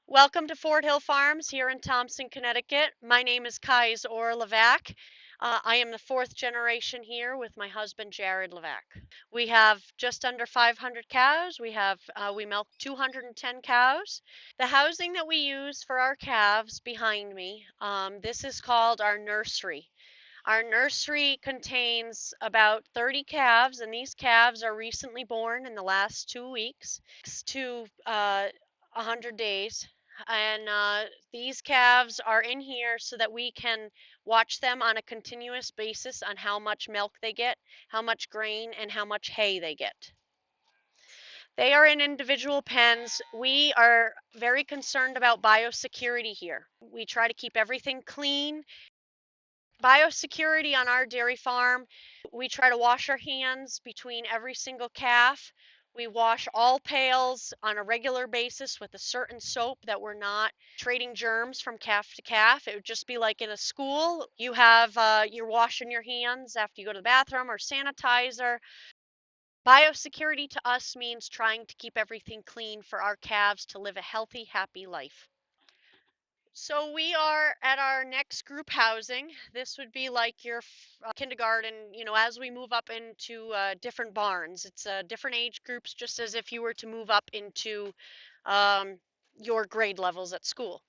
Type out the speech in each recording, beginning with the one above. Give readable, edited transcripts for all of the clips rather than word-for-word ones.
Welcome to Fort Hill Farms here in Thompson, Connecticut. My name is Kais Orr Levac. I am the fourth generation here with my husband Jared Levac. We have just under 500 cows. We milk 210 cows. The housing that we use for our calves behind me, this is called our nursery. Our nursery contains about 30 calves, and these calves are recently born in the last 2 weeks to 100 days. And these calves are in here so that we can watch them on a continuous basis on how much milk they get, how much grain, and how much hay they get. They are in individual pens. We are very concerned about biosecurity here. We try to keep everything clean. Biosecurity on our dairy farm, we try to wash our hands between every single calf. We wash all pails on a regular basis with a certain soap that we're not trading germs from calf to calf. It would just be like in a school. You're washing your hands after you go to the bathroom or sanitizer. Biosecurity to us means trying to keep everything clean for our calves to live a healthy, happy life. So we are at our next group housing. This would be like your kindergarten, as we move up into different barns. It's different age groups, just as if you were to move up into um, your grade levels at school.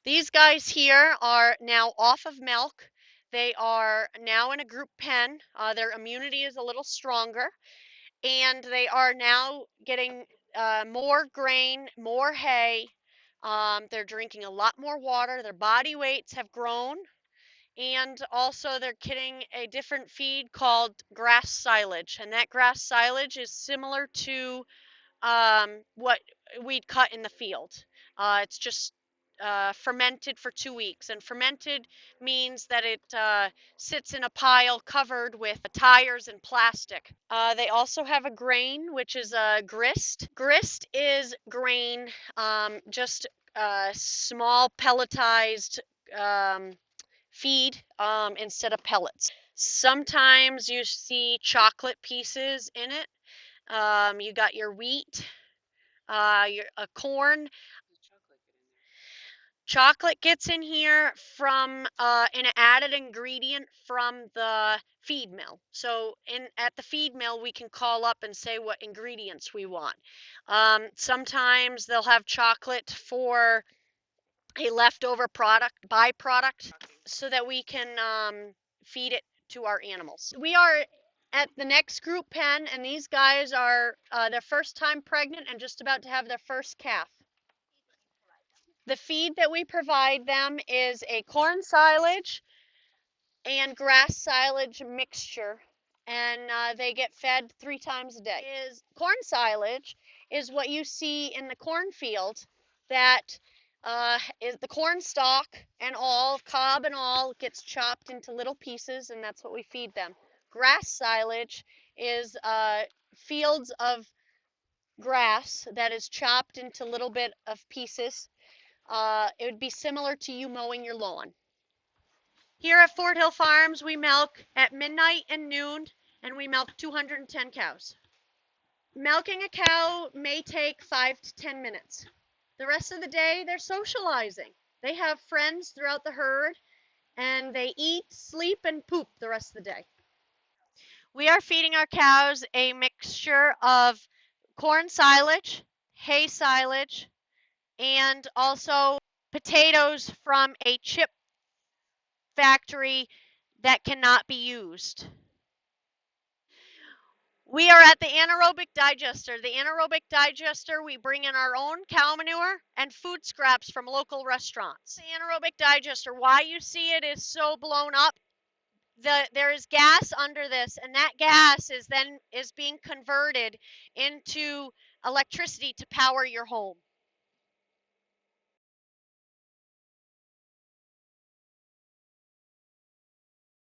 These guys here are now off of milk. They are now in a group pen. Their immunity is a little stronger, and they are now getting more grain, more hay. They're drinking a lot more water. Their body weights have grown, and also they're getting a different feed called grass silage. And that grass silage is similar to what we'd cut in the field. It's just fermented for 2 weeks. And fermented means that it sits in a pile covered with tires and plastic. They also have a grain, which is a grist. Grist is grain, just small pelletized feed instead of pellets. Sometimes you see chocolate pieces in it. You got your wheat, your corn. Chocolate gets in here from an added ingredient from the feed mill. So at the feed mill, we can call up and say what ingredients we want. Sometimes they'll have chocolate for a leftover byproduct, so that we can feed it to our animals. We are at the next group pen, and these guys are their first time pregnant and just about to have their first calf. The feed that we provide them is a corn silage and grass silage mixture, and they get fed 3 times a day. Corn silage is what you see in the cornfield, that is the corn stalk and all, cob and all, gets chopped into little pieces, and that's what we feed them. Grass silage is fields of grass that is chopped into little bit of pieces. It would be similar to you mowing your lawn. Here at Fort Hill Farms, we milk at midnight and noon, and we milk 210 cows. Milking a cow may take 5 to 10 minutes. The rest of the day, they're socializing. They have friends throughout the herd, and they eat, sleep, and poop the rest of the day. We are feeding our cows a mixture of corn silage, hay silage, and also potatoes from a chip factory that cannot be used. We are at the anaerobic digester. The anaerobic digester, we bring in our own cow manure and food scraps from local restaurants. The anaerobic digester, why you see it is so blown up, there is gas under this, and that gas is being converted into electricity to power your home.